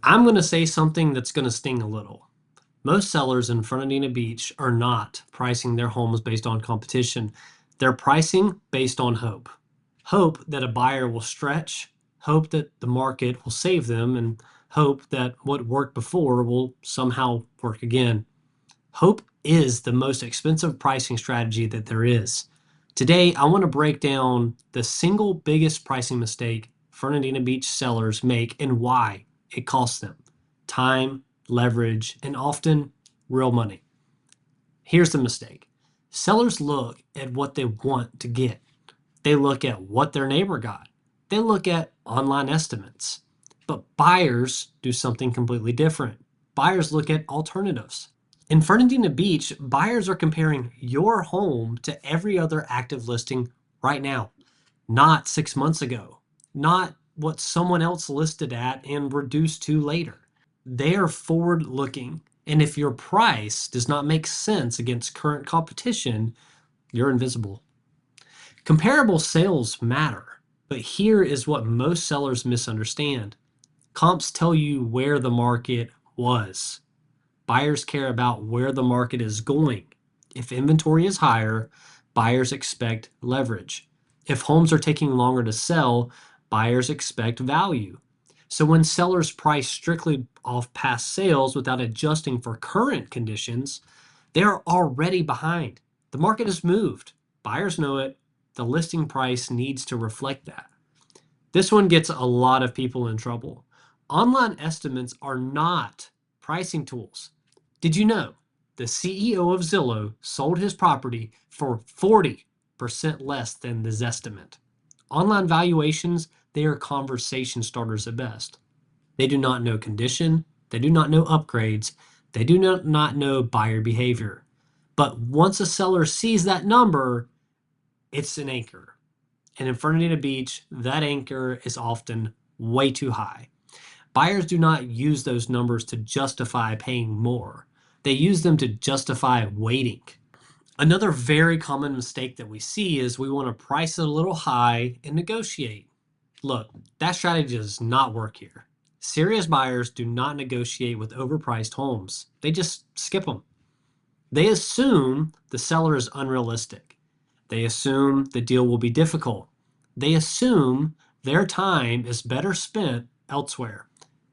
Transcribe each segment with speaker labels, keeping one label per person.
Speaker 1: I'm going to say something that's going to sting a little. Most sellers in Fernandina Beach are not pricing their homes based on competition. They're pricing based on hope. Hope that a buyer will stretch, hope that the market will save them, and hope that what worked before will somehow work again. Hope is the most expensive pricing strategy that there is. Today, I want to break down the single biggest pricing mistake Fernandina Beach sellers make and why it costs them time, leverage, and often real money. Here's the mistake. Sellers look at what they want to get. They look at what their neighbor got. They look at online estimates. But buyers do something completely different. Buyers look at alternatives. In Fernandina Beach, buyers are comparing your home to every other active listing right now, not 6 months ago, not what someone else listed at and reduced to later. They are forward looking. And if your price does not make sense against current competition, you're invisible. Comparable sales matter, but here is what most sellers misunderstand. Comps tell you where the market was. Buyers care about where the market is going. If inventory is higher, buyers expect leverage. If homes are taking longer to sell, buyers expect value. So when sellers price strictly off past sales without adjusting for current conditions, they're already behind. The market has moved. Buyers know it. The listing price needs to reflect that. This one gets a lot of people in trouble. Online estimates are not pricing tools. Did you know the CEO of Zillow sold his property for 40% less than the Zestimate? Online valuations, they are conversation starters at best. They do not know condition. They do not know upgrades. They do not know buyer behavior. But once a seller sees that number, it's an anchor. And in Fernandina Beach, that anchor is often way too high. Buyers do not use those numbers to justify paying more. They use them to justify waiting. Another very common mistake that we see is we want to price it a little high and negotiate. Look, that strategy does not work here. Serious buyers do not negotiate with overpriced homes. They just skip them. They assume the seller is unrealistic. They assume the deal will be difficult. They assume their time is better spent elsewhere.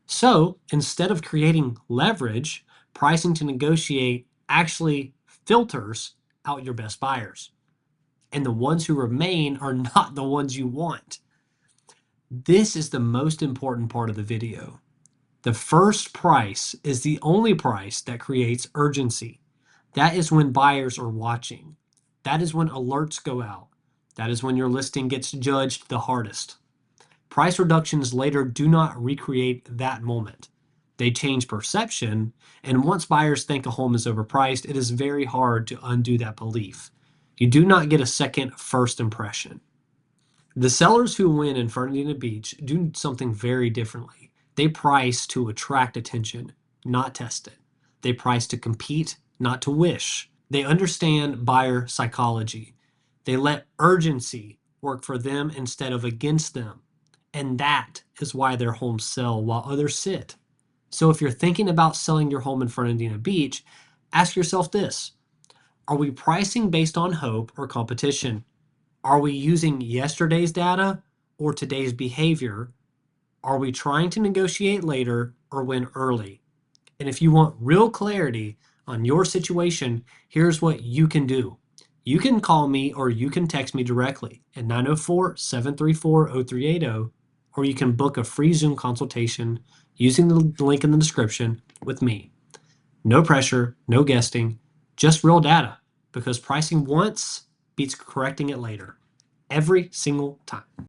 Speaker 1: So instead of creating leverage, pricing to negotiate actually filters out your best buyers. And the ones who remain are not the ones you want. This is the most important part of the video. The first price is the only price that creates urgency. That is when buyers are watching. That is when alerts go out. That is when your listing gets judged the hardest. Price reductions later do not recreate that moment. They change perception, and once buyers think a home is overpriced, it is very hard to undo that belief. You do not get a second first impression. The sellers who win in Fernandina Beach do something very differently. They price to attract attention, not test it. They price to compete, not to wish. They understand buyer psychology. They let urgency work for them instead of against them. And that is why their homes sell while others sit. So if you're thinking about selling your home in Fernandina Beach, ask yourself this. Are we pricing based on hope or competition? Are we using yesterday's data or today's behavior? Are we trying to negotiate later or win early? And if you want real clarity on your situation, here's what you can do. You can call me or you can text me directly at 904-734-0380, or you can book a free Zoom consultation using the link in the description with me. No pressure, no guessing, just real data, because pricing once beats correcting it later, every single time.